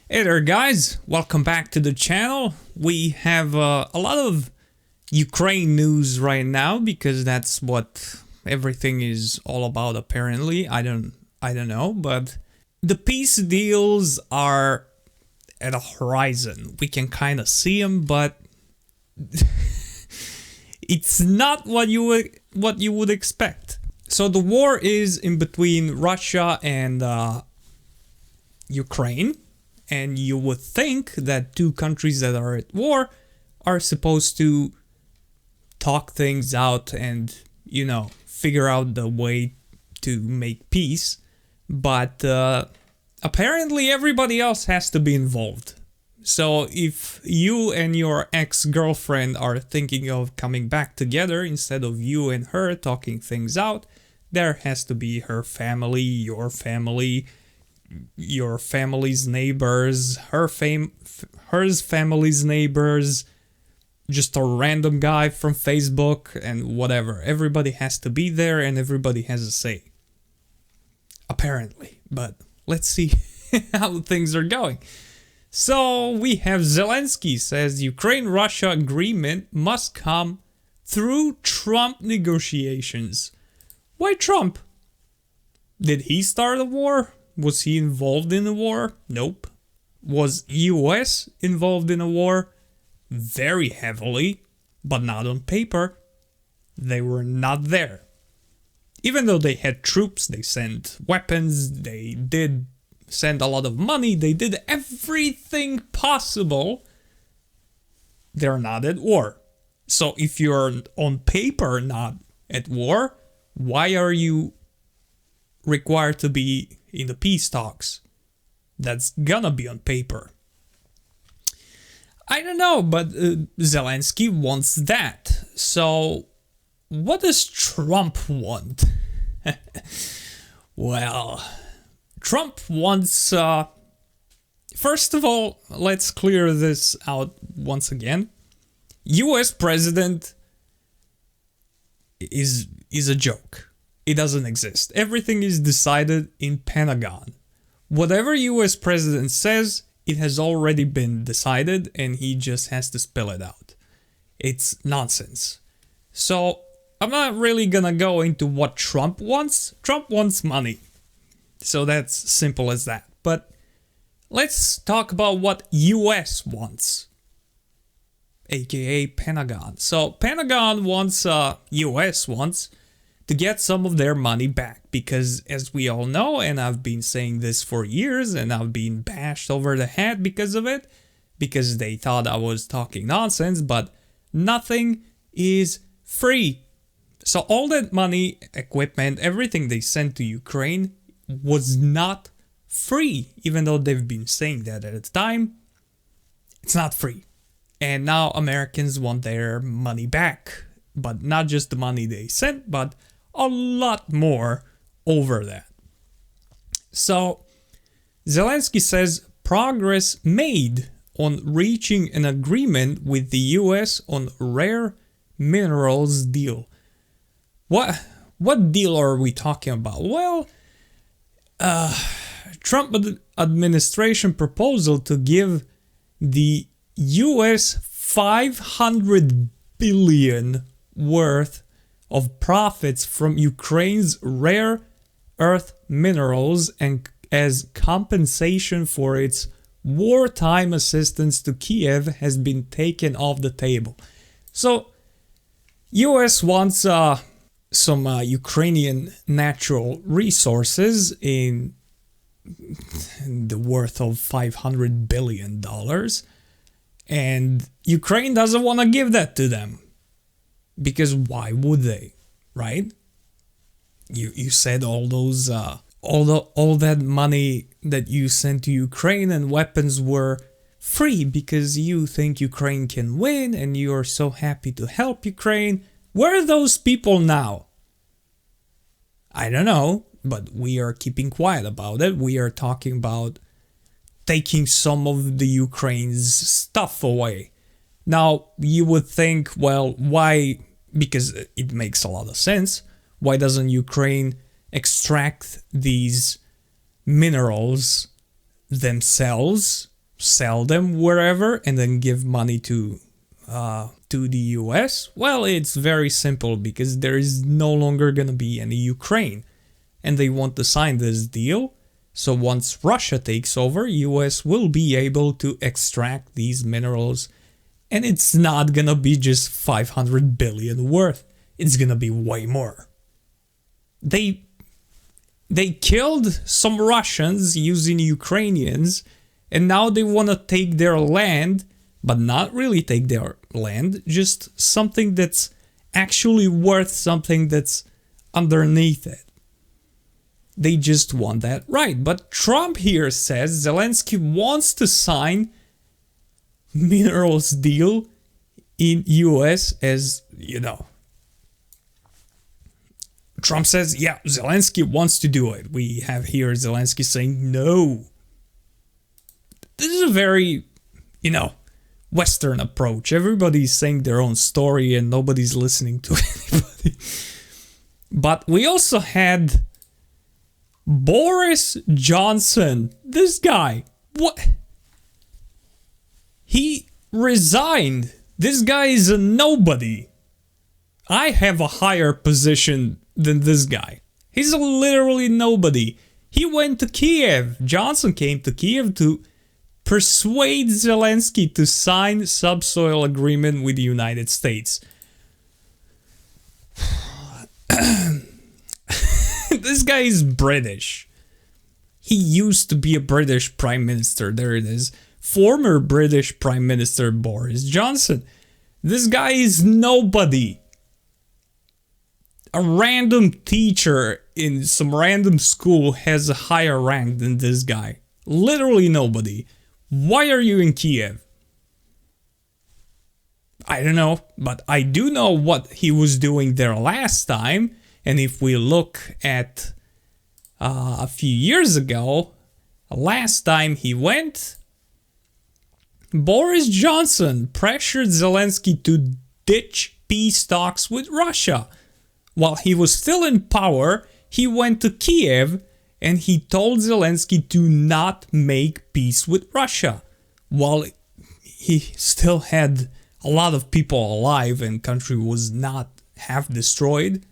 Hey there guys, welcome back to the channel. We have a lot of Ukraine news right now because that's what everything is all about apparently. I don't know, but the peace deals are at a horizon. We can kind of see them, but it's not what you would expect. So the war is in between Russia and Ukraine. And you would think that two countries that are at war are supposed to talk things out and, figure out the way to make peace. But apparently everybody else has to be involved. So if you and your ex-girlfriend are thinking of coming back together instead of you and her talking things out, there has to be her family, your family's neighbors, hers family's neighbors, just a random guy from Facebook and whatever. Everybody has to be there and everybody has a say. Apparently. But let's see how things are going. So we have Zelensky says Ukraine-Russia agreement must come through Trump negotiations. Why Trump? Did he start a war? Was he involved in a war? Nope. Was US involved in a war? Very heavily, but not on paper. They were not there. Even though they had troops, they sent weapons, they did send a lot of money, they did everything possible, they're not at war. So if you're on paper not at war, why are you required to be in the peace talks? That's gonna be on paper. I don't know, but Zelensky wants that. So what does Trump want? Well, Trump wants... first of all, let's clear this out once again. US president is a joke. It doesn't exist. Everything is decided in Pentagon. Whatever US president says, it has already been decided and he just has to spell it out. It's nonsense. So, I'm not really gonna go into what Trump wants. Trump wants money. So that's simple as that. But let's talk about what US wants. AKA Pentagon. So, Pentagon wants, US wants to get some of their money back because, as we all know, and I've been saying this for years and I've been bashed over the head because of it, because they thought I was talking nonsense, but nothing is free. So all that money, equipment, everything they sent to Ukraine was not free, even though they've been saying that at the time. It's not free. And now Americans want their money back, but not just the money they sent, but a lot more over that. So, Zelensky says progress made on reaching an agreement with the US on rare minerals deal. What deal are we talking about? Well, Trump administration proposal to give the US 500 billion worth of profits from Ukraine's rare earth minerals and as compensation for its wartime assistance to Kiev has been taken off the table. So, US wants some Ukrainian natural resources in the worth of $500 billion, and Ukraine doesn't want to give that to them. Because why would they, right? You said all those all that money that you sent to Ukraine and weapons were free because you think Ukraine can win and you are so happy to help Ukraine. Where are those people now? I don't know, but we are keeping quiet about it. We are talking about taking some of the Ukraine's stuff away. Now, you would think, well, why? Because it makes a lot of sense. Why doesn't Ukraine extract these minerals themselves sell them wherever and then give money to the US? Well, it's very simple, because there is no longer going to be any Ukraine, and they want to sign this deal. So once Russia takes over, US will be able to extract these minerals, and it's not going to be just 500 billion worth. It's going to be way more. They killed some Russians using Ukrainians, and now they want to take their land, but not really take their land, just something that's actually worth something that's underneath it. They just want that right. But Trump here says Zelensky wants to sign minerals deal in US as, Trump says, yeah, Zelensky wants to do it. We have here Zelensky saying no. This is a very, Western approach. Everybody's saying their own story and nobody's listening to anybody. But we also had Boris Johnson. This guy, what? He resigned. This guy is a nobody. I have a higher position than this guy. He's a literally nobody. He went to Kiev. Johnson came to Kiev to persuade Zelensky to sign subsoil agreement with the United States. This guy is British. He used to be a British Prime Minister. There it is. Former British Prime Minister Boris Johnson. This guy is nobody. A random teacher in some random school has a higher rank than this guy. Literally nobody. Why are you in Kiev? I don't know, but I do know what he was doing there last time. And if we look at a few years ago, last time he went, Boris Johnson pressured Zelensky to ditch peace talks with Russia. While he was still in power, he went to Kiev and he told Zelensky to not make peace with Russia. While he still had a lot of people alive and country was not half destroyed.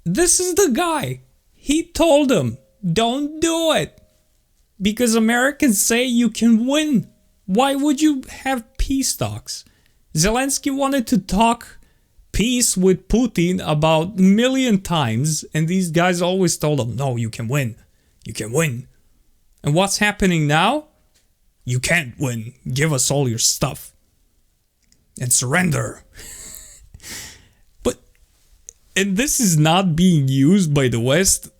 This is the guy. He told him, don't do it. Because Americans say you can win. Why would you have peace talks? Zelensky wanted to talk peace with Putin about a million times, and these guys always told him, no, you can win. You can win. And what's happening now? You can't win. Give us all your stuff. And surrender. And this is not being used by the West.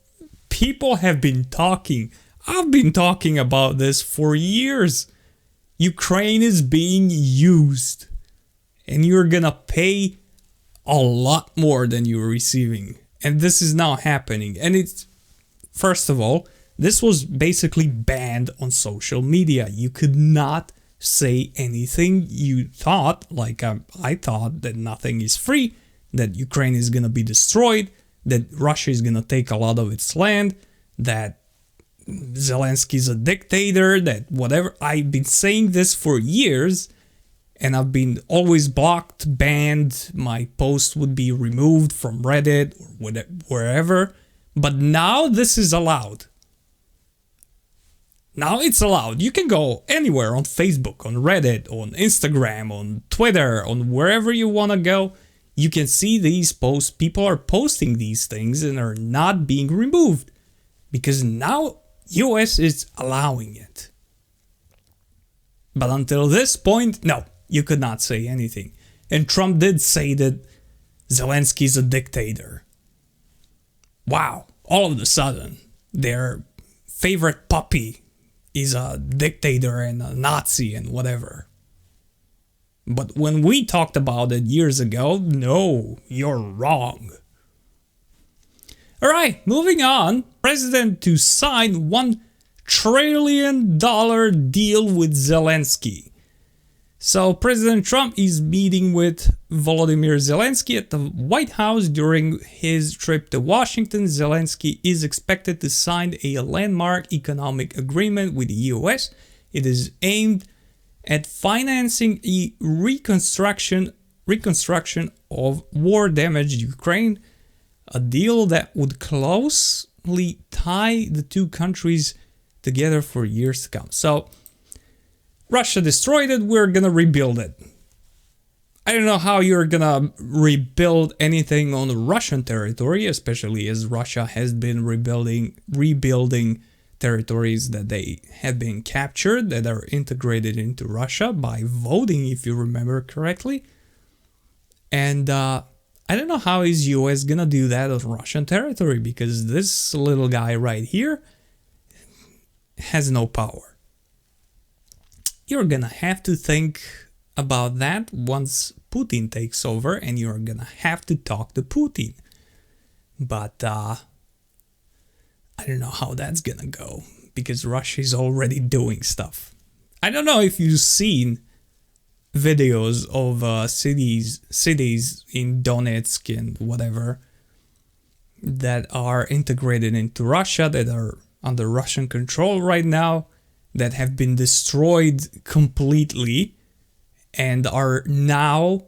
People have been talking. I've been talking about this for years. Ukraine is being used. And you're gonna pay a lot more than you're receiving. And this is now happening. And it's, first of all, this was basically banned on social media. You could not say anything you thought, like I thought that nothing is free, that Ukraine is going to be destroyed, that Russia is going to take a lot of its land, that Zelensky is a dictator, that whatever. I've been saying this for years, and I've been always blocked, banned, my post would be removed from Reddit or wherever, but now this is allowed. Now it's allowed. You can go anywhere on Facebook, on Reddit, on Instagram, on Twitter, on wherever you want to go. You can see these posts. People are posting these things and are not being removed because now US is allowing it. But until this point, no, you could not say anything. And Trump did say that Zelensky is a dictator. Wow, all of a sudden, their favorite puppy is a dictator and a Nazi and whatever. But when we talked about it years ago, no, you're wrong. Alright, moving on. President to sign $1 trillion deal with Zelensky. So President Trump is meeting with Volodymyr Zelensky at the White House during his trip to Washington. Zelensky is expected to sign a landmark economic agreement with the US It is aimed at financing a reconstruction of war-damaged Ukraine, a deal that would closely tie the two countries together for years to come. So, Russia destroyed it, we're gonna rebuild it. I don't know how you're gonna rebuild anything on Russian territory, especially as Russia has been rebuilding territories that they have been captured, that are integrated into Russia by voting, if you remember correctly. And I don't know how is US gonna do that on Russian territory, because this little guy right here has no power. You're gonna have to think about that once Putin takes over, and you're gonna have to talk to Putin. But I don't know how that's gonna go, because Russia is already doing stuff. I don't know if you've seen videos of cities in Donetsk and whatever that are integrated into Russia, that are under Russian control right now, that have been destroyed completely and are now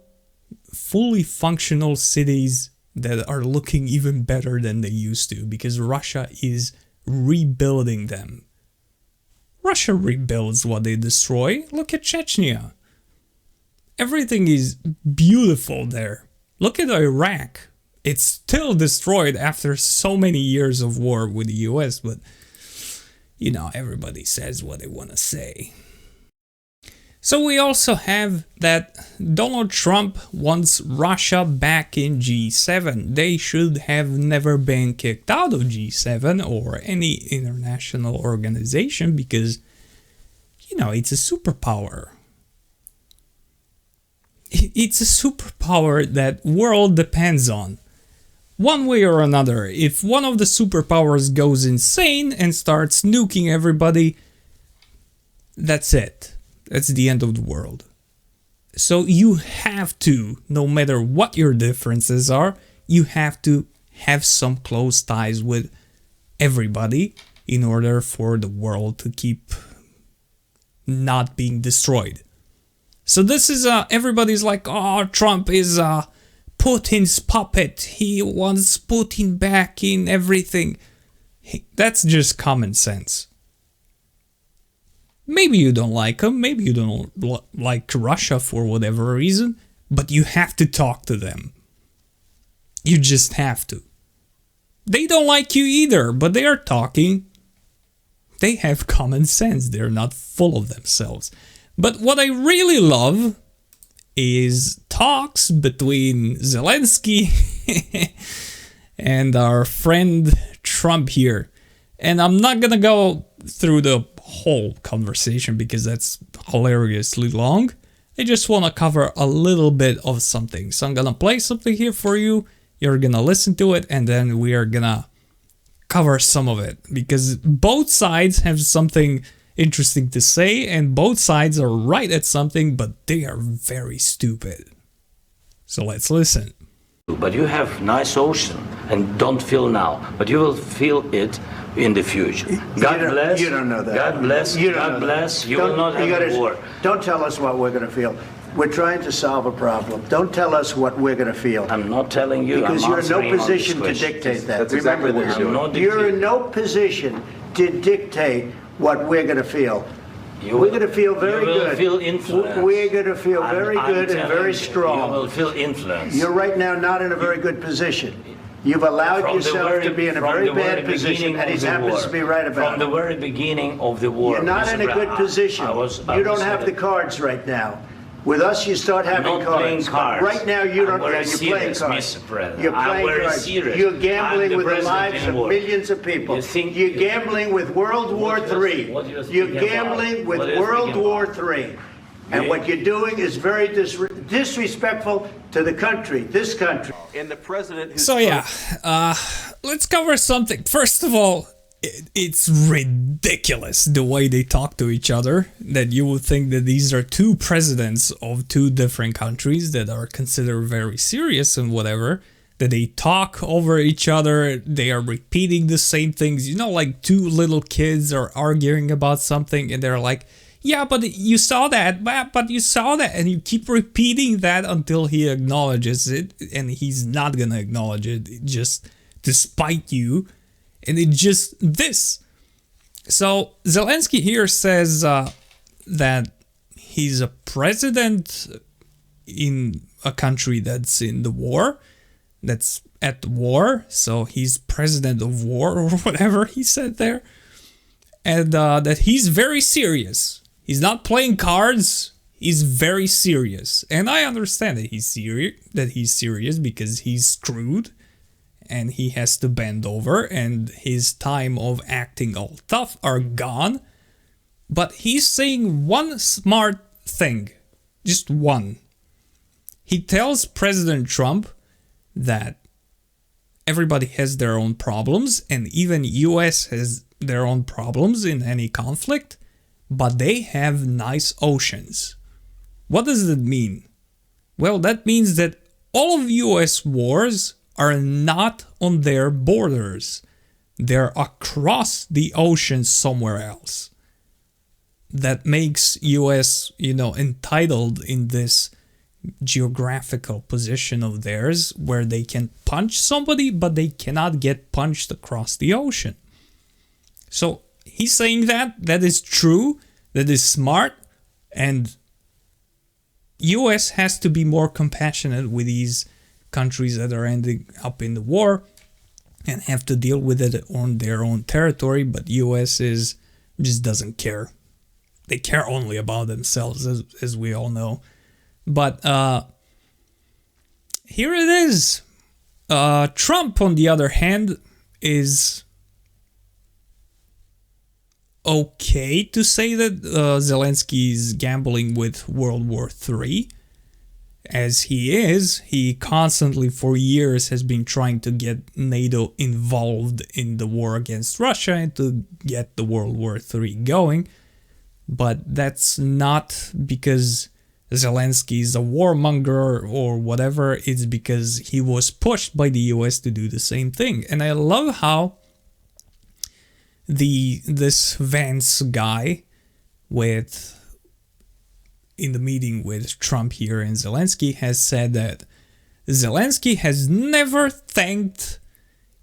fully functional cities that are looking even better than they used to, because Russia is rebuilding them. Russia rebuilds what they destroy. Look at Chechnya. Everything is beautiful there. Look at Iraq. It's still destroyed after so many years of war with the US, but you know, everybody says what they want to say. So we also have that Donald Trump wants Russia back in G7. They should have never been kicked out of G7 or any international organization, because, you know, it's a superpower. It's a superpower that world depends on. One way or another, if one of the superpowers goes insane and starts nuking everybody, that's it. That's the end of the world. So you have to, no matter what your differences are, you have to have some close ties with everybody in order for the world to keep not being destroyed. So this is, everybody's like, oh, Trump is Putin's puppet. He wants Putin back in everything. That's just common sense. Maybe you don't like him, maybe you don't like Russia for whatever reason, but you have to talk to them. You just have to. They don't like you either, but they are talking. They have common sense, they're not full of themselves. But what I really love is talks between Zelensky and our friend Trump here. And I'm not gonna go through the whole conversation because that's hilariously long. I just want to cover a little bit of something. So I'm gonna play something here for you. You're gonna listen to it, and then we are gonna cover some of it, because both sides have something interesting to say, and both sides are right at something, but they are very stupid. So let's listen. But you have nice ocean and don't feel now, but you will feel it in the future. God bless. You don't know that. God bless. You God bless. You will not have war. Don't tell us what we're going to feel. We're trying to solve a problem. Don't tell us what we're going to feel. I'm not telling you. Because I'm you're in no answering position on to this question. dictate that. That's exactly Remember what this. you're doing. You're in no position to dictate what we're going to feel. We're going to feel very good. You will feel influence. We're going to feel very good and very strong. You will feel influence. You're right now not in a very good position. You've allowed yourself to be in a very bad position, and he happens to be right about it. From the very beginning of the war. You're not in a good position. You don't have the cards right now. With us, you start having I'm not playing cards. Right now, you don't. You're playing cards. Mr. President. You're playing cards. Serious. You're gambling with the lives of war. millions of people. You're gambling with World War III. You're gambling with World War III. And what you're doing is very disrespectful to the country, this country. And the president. So yeah, let's cover something. First of all, it's ridiculous the way they talk to each other, that you would think that these are two presidents of two different countries that are considered very serious and whatever, that they talk over each other, they are repeating the same things, you know, like two little kids are arguing about something and they're like, yeah, but you saw that, but you saw that, and you keep repeating that until he acknowledges it, and he's not gonna acknowledge it just to spite you, and it's just this. So Zelensky here says that he's a president in a country that's in the war, that's at war, so he's president of war or whatever he said there, and that he's very serious. He's not playing cards. He's very serious, and I understand that he's serious because he's screwed, and he has to bend over, and his time of acting all tough are gone. But he's saying one smart thing, just one. He tells President Trump that everybody has their own problems, and even US has their own problems in any conflict, but they have nice oceans. What does that mean? Well, that means that all of US wars are not on their borders. They're across the ocean somewhere else. That makes US, entitled in this geographical position of theirs where they can punch somebody, but they cannot get punched across the ocean. So he's saying that is true, that is smart, and US has to be more compassionate with these countries that are ending up in the war and have to deal with it on their own territory, but US just doesn't care. They care only about themselves, as we all know. But here it is. Trump, on the other hand, is okay to say that Zelensky is gambling with World War III. As he is, he constantly for years has been trying to get NATO involved in the war against Russia and to get the World War III going. But that's not because Zelensky is a warmonger or whatever. It's because he was pushed by the US to do the same thing. And I love how this Vance guy in the meeting with Trump here and Zelensky has said that Zelensky has never thanked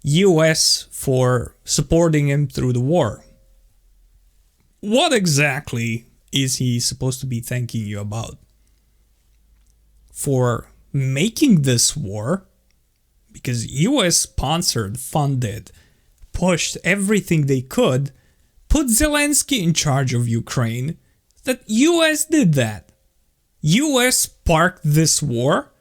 US for supporting him through the war. What exactly is he supposed to be thanking you about? For making this war? Because US sponsored, funded, pushed everything they could, put Zelensky in charge of Ukraine. That US did that. US sparked this war,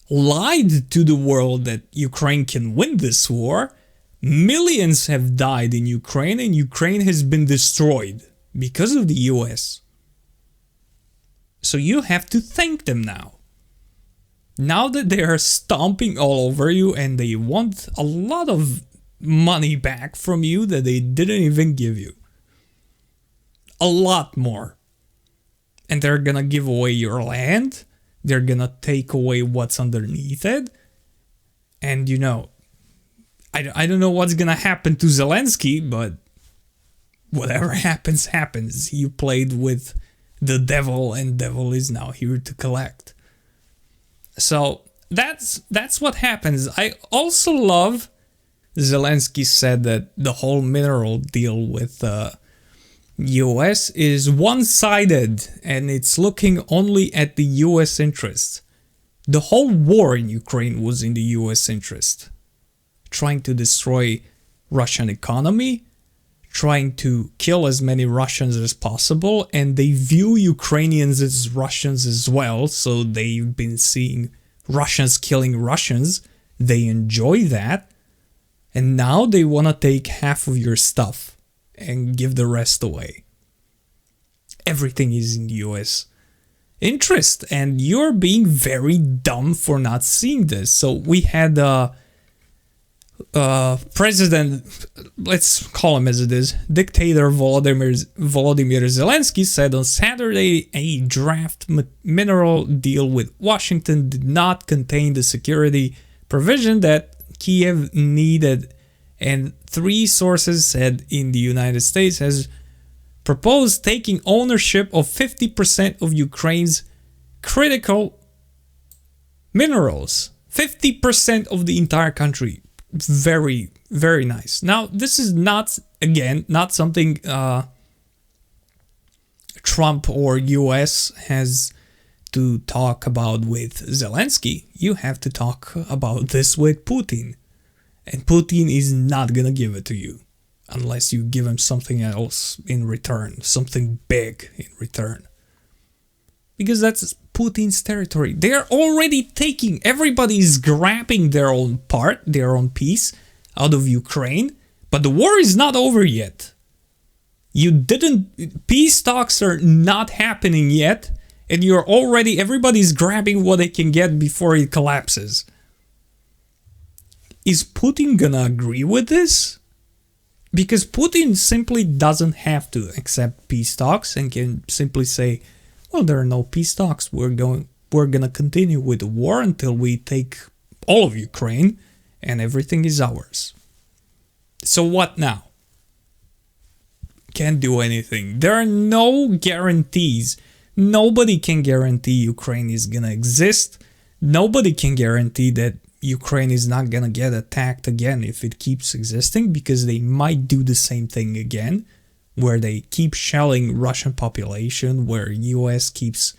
lied to the world that Ukraine can win this war. Millions have died in Ukraine, and Ukraine has been destroyed because of the US. So you have to thank them now. Now that they are stomping all over you and they want a lot of money back from you that they didn't even give you. A lot more. And they're gonna give away your land. They're gonna take away what's underneath it. And I don't know what's gonna happen to Zelensky, but whatever happens, happens. You played with the devil, and devil is now here to collect. So that's what happens. I also love Zelensky said that the whole mineral deal with US is one-sided, and it's looking only at the US interest. The whole war in Ukraine was in the US interest. Trying to destroy Russian economy, trying to kill as many Russians as possible, and they view Ukrainians as Russians as well, so they've been seeing Russians killing Russians. They enjoy that, and now they want to take half of your stuff and give the rest away. Everything is in the US interest, and you're being very dumb for not seeing this. So we had President, let's call him as it is, dictator Volodymyr Zelensky said on Saturday a draft mineral deal with Washington did not contain the security provision that Kiev needed, and three sources said in the United States has proposed taking ownership of 50% of Ukraine's critical minerals. 50% of the entire country. Very, very nice. Now, this is not, again, not something Trump or US has to talk about with Zelensky. You have to talk about this with Putin. And Putin is not gonna give it to you unless you give him something else in return, something big in return. Because that's Putin's territory. They're already taking, everybody's grabbing their own part, their own piece out of Ukraine, but the war is not over yet. Peace talks are not happening yet, and you're already, everybody's grabbing what they can get before it collapses. Is Putin gonna agree with this? Because Putin simply doesn't have to accept peace talks and can simply say, well, there are no peace talks. We're gonna continue with the war until we take all of Ukraine and everything is ours. So what now? Can't do anything. There are no guarantees. Nobody can guarantee Ukraine is gonna exist. Nobody can guarantee that Ukraine is not gonna get attacked again if it keeps existing, because they might do the same thing again, where they keep shelling Russian population, where US keeps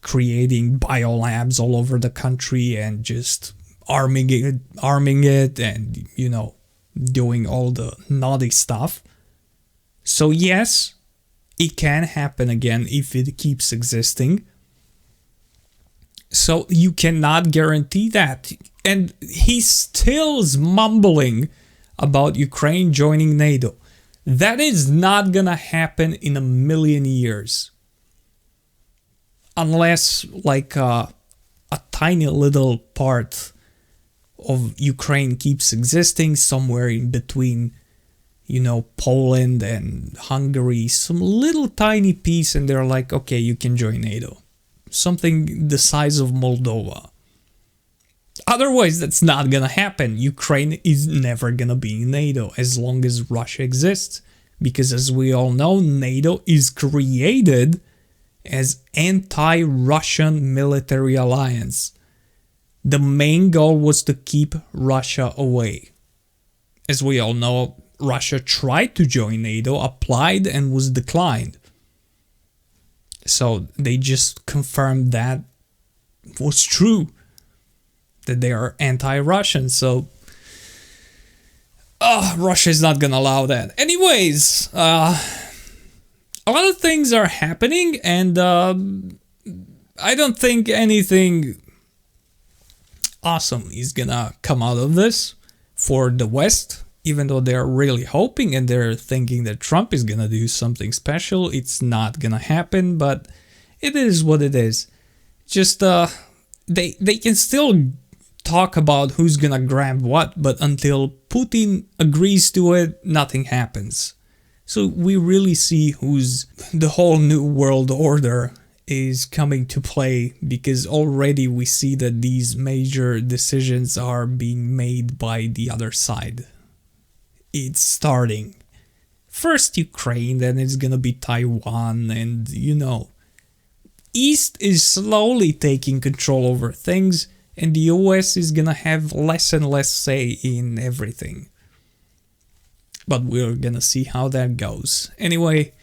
creating biolabs all over the country and just arming it and, you know, doing all the naughty stuff. So yes, it can happen again if it keeps existing. So you cannot guarantee that. And he still is mumbling about Ukraine joining NATO. That is not gonna happen in a million years. Unless like a tiny little part of Ukraine keeps existing somewhere in between, you know, Poland and Hungary, some little tiny piece, and they're like, okay, you can join NATO. Something the size of Moldova. Otherwise, that's not gonna happen. Ukraine is never gonna be in NATO as long as Russia exists. Because as we all know, NATO is created as anti-Russian military alliance. The main goal was to keep Russia away. As we all know, Russia tried to join NATO, applied, and was declined. So they just confirmed that was true, that they are anti-Russian. So Russia is not gonna allow that. Anyways, a lot of things are happening, and I don't think anything awesome is gonna come out of this for the West. Even though they're really hoping and they're thinking that Trump is gonna do something special, it's not gonna happen, but it is what it is. Just, they can still talk about who's gonna grab what, but until Putin agrees to it, nothing happens. So we really see who's the whole new world order is coming to play, because already we see that these major decisions are being made by the other side. It's starting. First Ukraine, then it's gonna be Taiwan, and you know, East is slowly taking control over things, and the US is gonna have less and less say in everything. But we're gonna see how that goes. Anyway,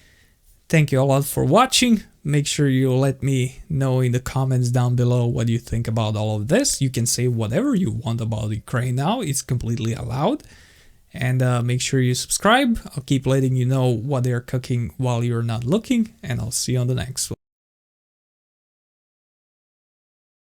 thank you a lot for watching. Make sure you let me know in the comments down below what you think about all of this. You can say whatever you want about Ukraine now. It's completely allowed. And make sure you subscribe. I'll keep letting you know what they're cooking while you're not looking. And I'll see you on the next one.